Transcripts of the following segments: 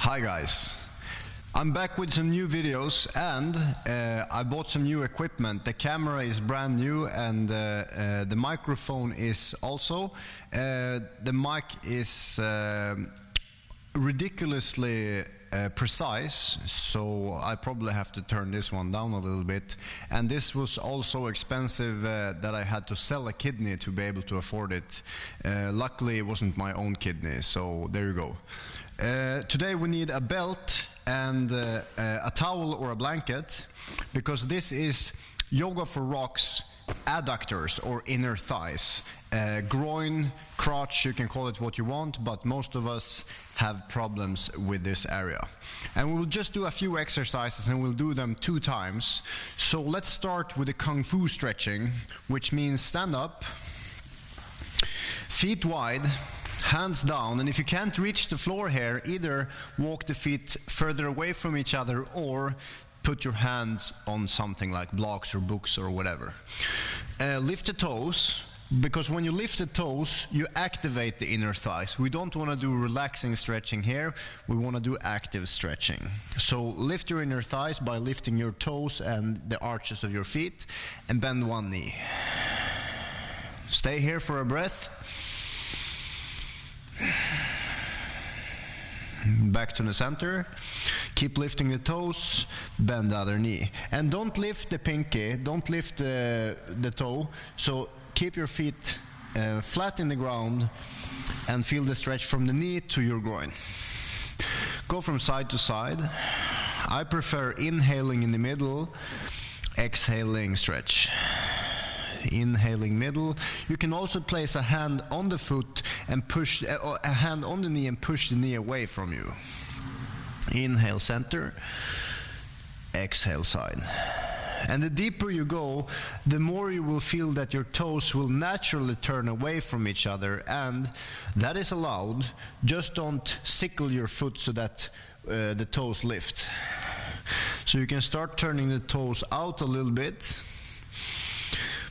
Hi guys, I'm back with some new videos and I bought some new equipment. The camera is brand new and the microphone is also. The mic is ridiculously precise, so I probably have to turn this one down a little bit. And this was also expensive that I had to sell a kidney to be able to afford it. Luckily it wasn't my own kidney, so there you go. Today we need a belt and a towel or a blanket, because this is Yoga for Rocks adductors or inner thighs. Groin, crotch, you can call it what you want, but most of us have problems with this area. And we'll just do a few exercises and we'll do them 2 times. So let's start with the Kung Fu stretching, which means stand up, feet wide, hands down, and if you can't reach the floor here, either walk the feet further away from each other or put your hands on something like blocks or books or whatever. Lift the toes, because when you lift the toes, you activate the inner thighs. We don't want to do relaxing stretching here, we want to do active stretching. So lift your inner thighs by lifting your toes and the arches of your feet, and bend one knee. Stay here for a breath. Back to the center. Keep lifting the toes, bend the other knee. And don't lift the pinky, don't lift the toe. So keep your feet flat in the ground and feel the stretch from the knee to your groin. Go from side to side. I prefer inhaling in the middle, exhaling stretch. Inhaling middle. You can also place a hand on the foot and push a hand on the knee and push the knee away from you. Inhale center, exhale side. And the deeper you go, the more you will feel that your toes will naturally turn away from each other, and that is allowed. Just don't sickle your foot so that the toes lift. So you can start turning the toes out a little bit,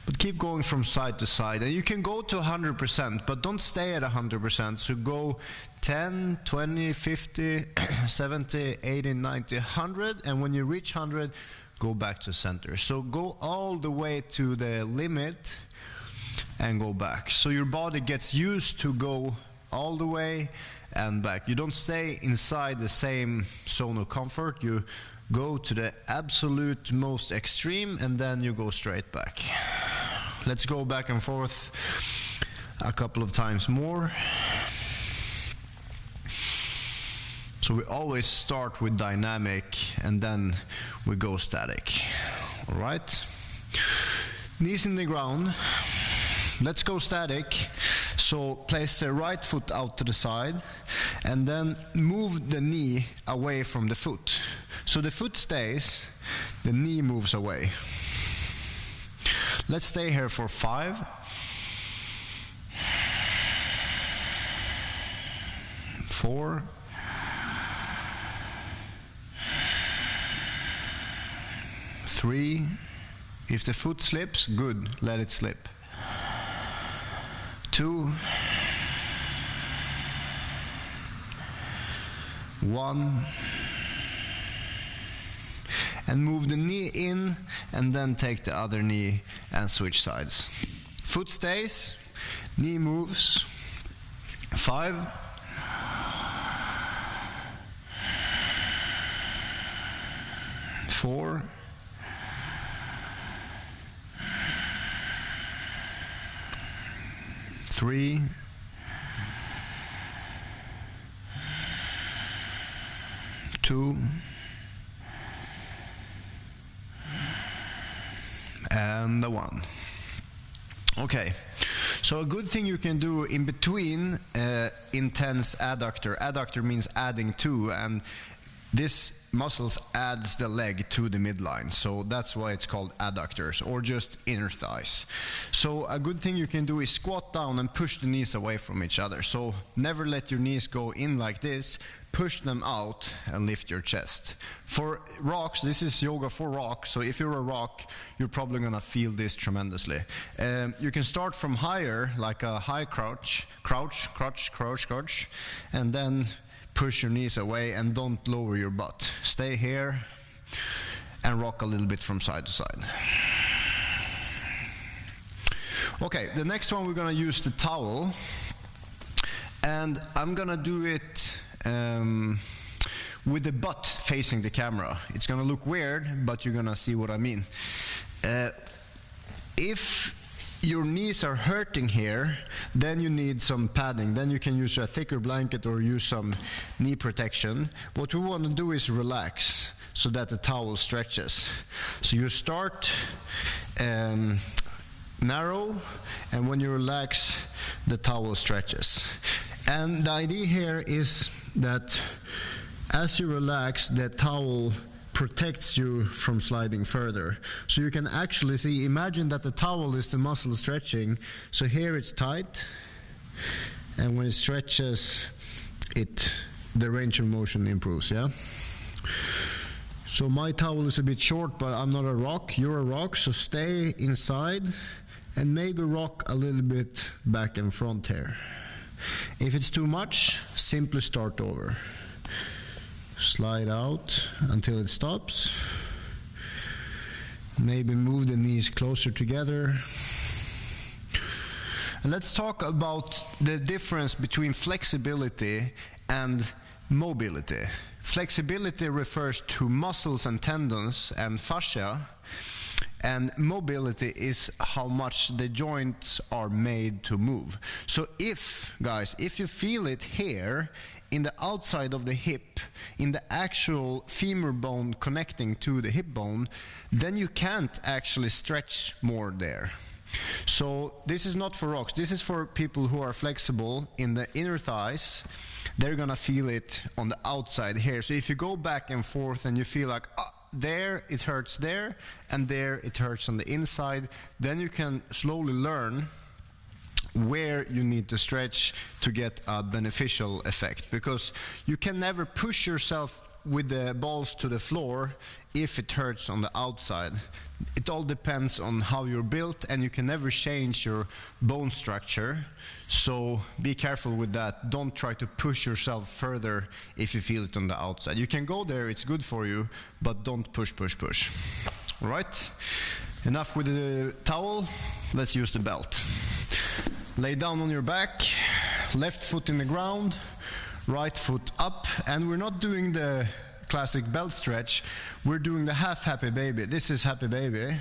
but keep going from side to side. And you can go to 100%, but don't stay at 100%. So go 10, 20, 50, 70, 80, 90, 100. And when you reach 100, go back to center. So go all the way to the limit and go back. So your body gets used to go all the way and back. You don't stay inside the same zone of comfort. You go to the absolute most extreme and then you go straight back. Let's go back and forth a couple of times more. So we always start with dynamic and then we go static. All right? Knees in the ground. Let's go static. So place the right foot out to the side and then move the knee away from the foot. So the foot stays, the knee moves away. Let's stay here for 5. 4. 3. If the foot slips, good, let it slip. 2. 1. And move the knee in and then take the other knee and switch sides. Foot stays, knee moves. 5. 4. 3. 2. And the 1. Okay, so a good thing you can do in between intense adductor. Adductor means adding to, and this muscles adds the leg to the midline, so that's why it's called adductors, or just inner thighs. So a good thing you can do is squat down and push the knees away from each other. So never let your knees go in like this, push them out and lift your chest. For rocks, this is yoga for rock, so if you're a rock, you're probably gonna feel this tremendously. You can start from higher, like a high crouch, and then push your knees away and don't lower your butt. Stay here and rock a little bit from side to side. Okay, the next one we're gonna use the towel, and I'm gonna do it with the butt facing the camera. It's gonna look weird, but you're gonna see what I mean. If your knees are hurting here, then you need some padding. Then you can use a thicker blanket or use some knee protection. What we want to do is relax so that the towel stretches. So you start narrow, and when you relax, the towel stretches. And the idea here is that as you relax, the towel protects you from sliding further. So you can actually see, imagine that the towel is the muscle stretching. So here it's tight, and when it stretches, the range of motion improves, yeah? So my towel is a bit short, but I'm not a rock, you're a rock, so stay inside and maybe rock a little bit back and front here. If it's too much, simply start over. Slide out until it stops. Maybe move the knees closer together. And let's talk about the difference between flexibility and mobility. Flexibility refers to muscles and tendons and fascia, and mobility is how much the joints are made to move. So if you feel it here, in the outside of the hip, in the actual femur bone connecting to the hip bone, then you can't actually stretch more there. So this is not for rocks, this is for people who are flexible in the inner thighs. They're gonna feel it on the outside here. So if you go back and forth and you feel like, there it hurts there, and there it hurts on the inside, then you can slowly learn where you need to stretch to get a beneficial effect, because you can never push yourself with the balls to the floor if it hurts on the outside. It all depends on how you're built, and you can never change your bone structure, so be careful with that. Don't try to push yourself further if you feel it on the outside. You can go there, it's good for you, but don't push. All right, enough with the towel, let's use the belt. Lay down on your back, left foot in the ground, right foot up, and we're not doing the classic belt stretch, we're doing the half happy baby. This is happy baby.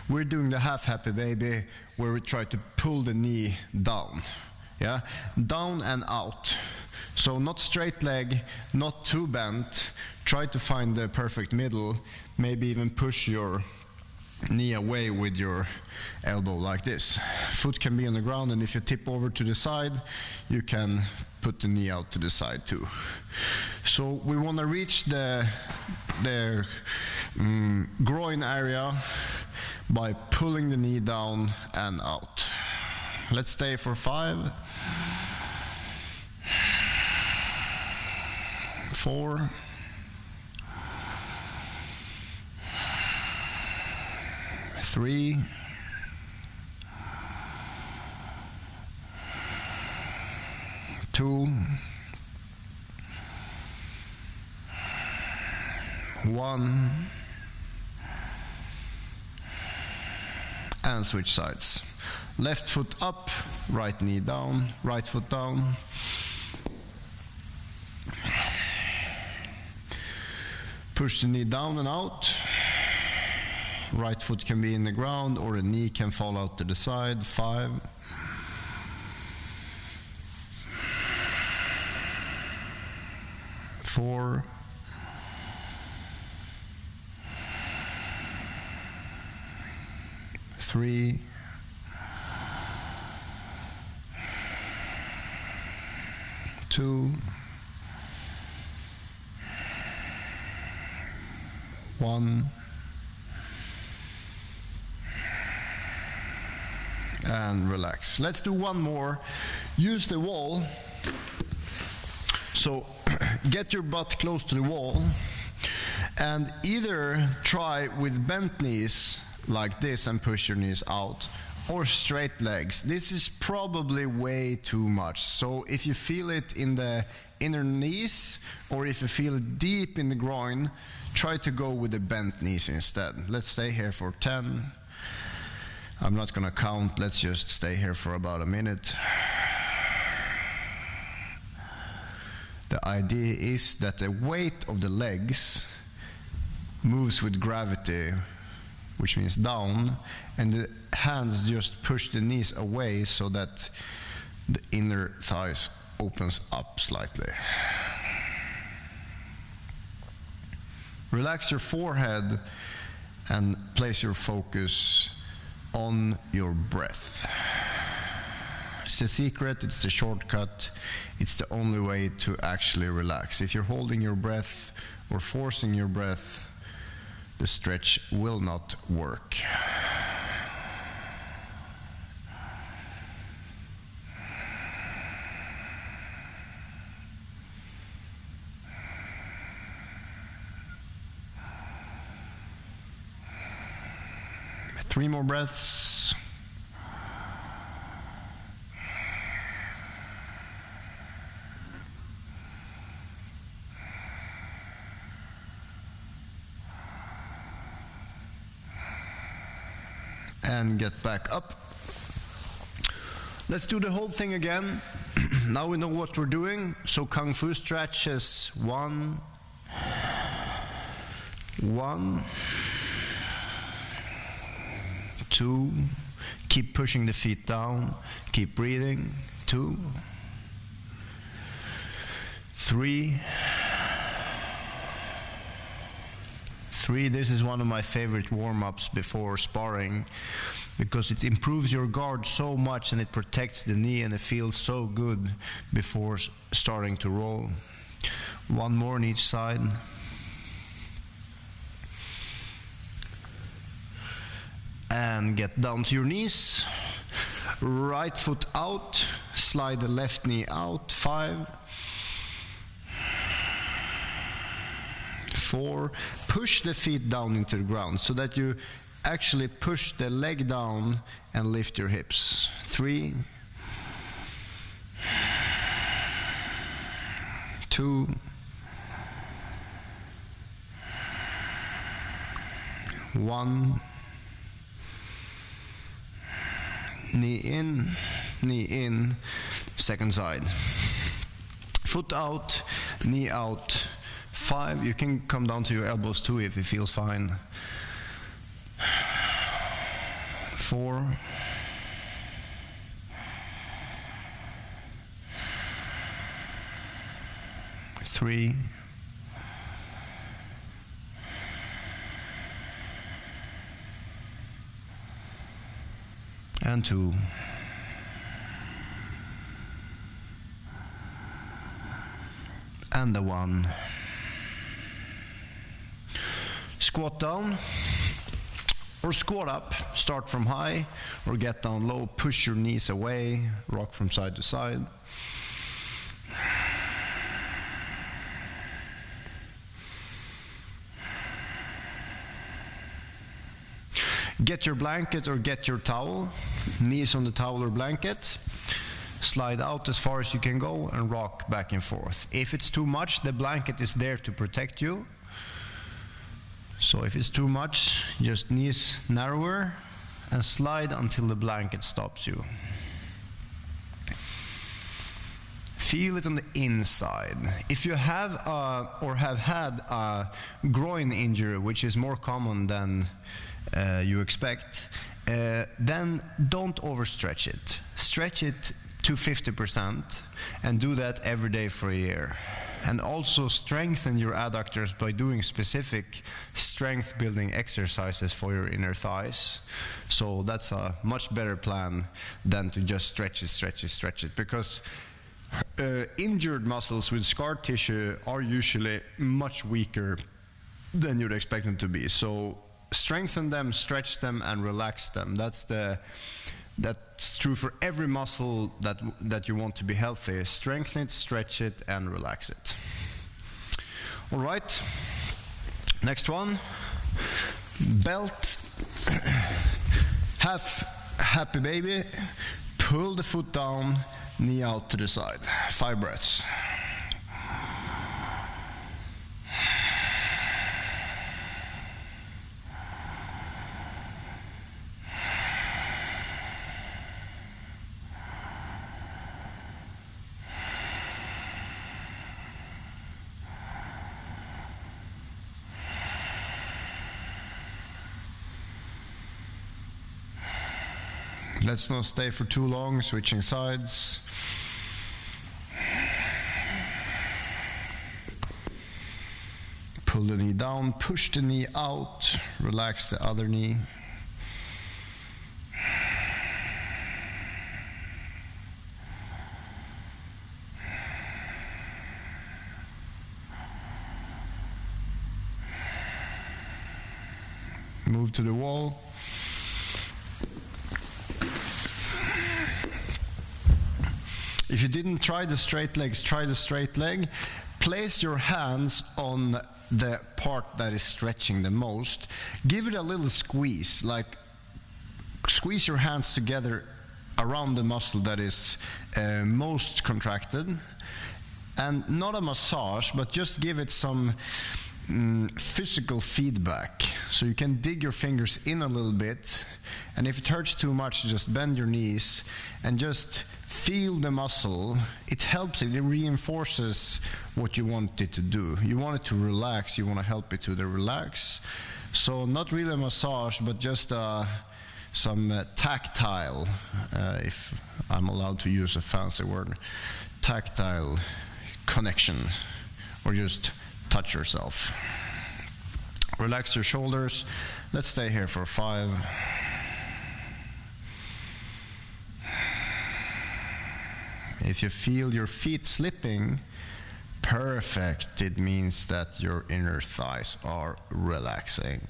We're doing the half happy baby where we try to pull the knee down, yeah? Down and out. So not straight leg, not too bent. Try to find the perfect middle, maybe even push your knee away with your elbow like this. Foot can be on the ground, and if you tip over to the side, you can put the knee out to the side too. So we want to reach the groin area by pulling the knee down and out. Let's stay for 5, 4, 3, 2, 1, and switch sides. Left foot up, right knee down, right foot down. Push the knee down and out. Right foot can be in the ground, or the knee can fall out to the side. 5, 4, 3, 2, 1, and relax. Let's do one more. Use the wall. So get your butt close to the wall, and either try with bent knees like this and push your knees out, or straight legs. This is probably way too much. So if you feel it in the inner knees, or if you feel it deep in the groin, try to go with the bent knees instead. Let's stay here for 10. I'm not gonna count, let's just stay here for about a minute. The idea is that the weight of the legs moves with gravity, which means down, and the hands just push the knees away so that the inner thighs opens up slightly. Relax your forehead and place your focus on your breath. It's the secret, it's the shortcut, it's the only way to actually relax. If you're holding your breath or forcing your breath, the stretch will not work. Three more breaths. And get back up. Let's do the whole thing again. Now we know what we're doing. So Kung Fu stretches. 1, 2, keep pushing the feet down, keep breathing. 2, 3. This is one of my favorite warm-ups before sparring, because it improves your guard so much and it protects the knee, and it feels so good before starting to roll. 1 more on each side. And get down to your knees. Right foot out, slide the left knee out. 5, 4, push the feet down into the ground so that you actually push the leg down and lift your hips. 3, 2, 1. Knee in, second side. Foot out, knee out. 5, you can come down to your elbows too if it feels fine. 4, 3, and 2. And the 1. Squat down or squat up. Start from high or get down low. Push your knees away. Rock from side to side. Get your blanket or get your towel. Knees on the towel or blanket. Slide out as far as you can go and rock back and forth. If it's too much, the blanket is there to protect you. So if it's too much, just knees narrower and slide until the blanket stops you. Feel it on the inside. If you have or have had a groin injury, which is more common than you expect, then don't overstretch it. Stretch it to 50% and do that every day for a year. And also strengthen your adductors by doing specific strength building exercises for your inner thighs. So that's a much better plan than to just stretch it, because injured muscles with scar tissue are usually much weaker than you'd expect them to be. So strengthen them, stretch them, and relax them. That's true for every muscle that you want to be healthy. Strengthen it, stretch it, and relax it. All right, next one. Belt, half Happy baby. Pull the foot down, knee out to the side. 5 breaths. Let's not stay for too long, switching sides. Pull the knee down, push the knee out, relax the other knee. Move to the wall. If you didn't try the straight legs, try the straight leg. Place your hands on the part that is stretching the most. Give it a little squeeze, like squeeze your hands together around the muscle that is most contracted. And not a massage, but just give it some physical feedback. So you can dig your fingers in a little bit, and if it hurts too much, just bend your knees and just feel the muscle. It helps it reinforces what you want it to do. You want it to relax, you want to help it to relax. So not really a massage, but just some tactile, if I'm allowed to use a fancy word, tactile connection, or just touch yourself. Relax your shoulders. Let's stay here for 5. If you feel your feet slipping, perfect. It means that your inner thighs are relaxing.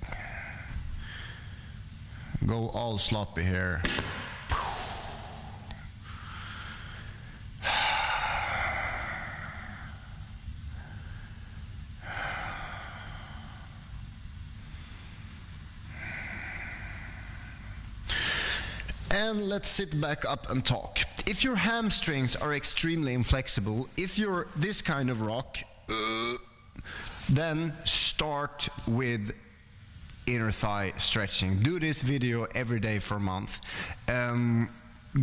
Go all sloppy here. And let's sit back up and talk. If your hamstrings are extremely inflexible, if you're this kind of rock, then start with inner thigh stretching. Do this video every day for a month.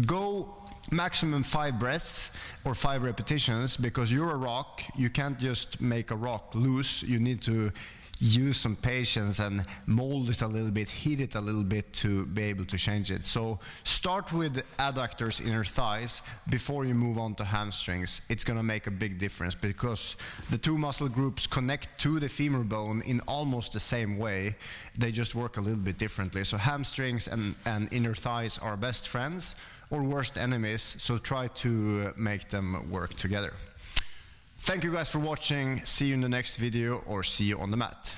Go maximum 5 breaths or 5 repetitions, because you're a rock. You can't just make a rock loose. You need to use some patience and mold it a little bit, heat it a little bit to be able to change it. So start with adductors, inner thighs, before you move on to hamstrings. It's going to make a big difference, because the 2 muscle groups connect to the femur bone in almost the same way. They just work a little bit differently. So hamstrings and inner thighs are best friends or worst enemies, so try to make them work together. Thank you guys for watching. See you in the next video, or see you on the mat.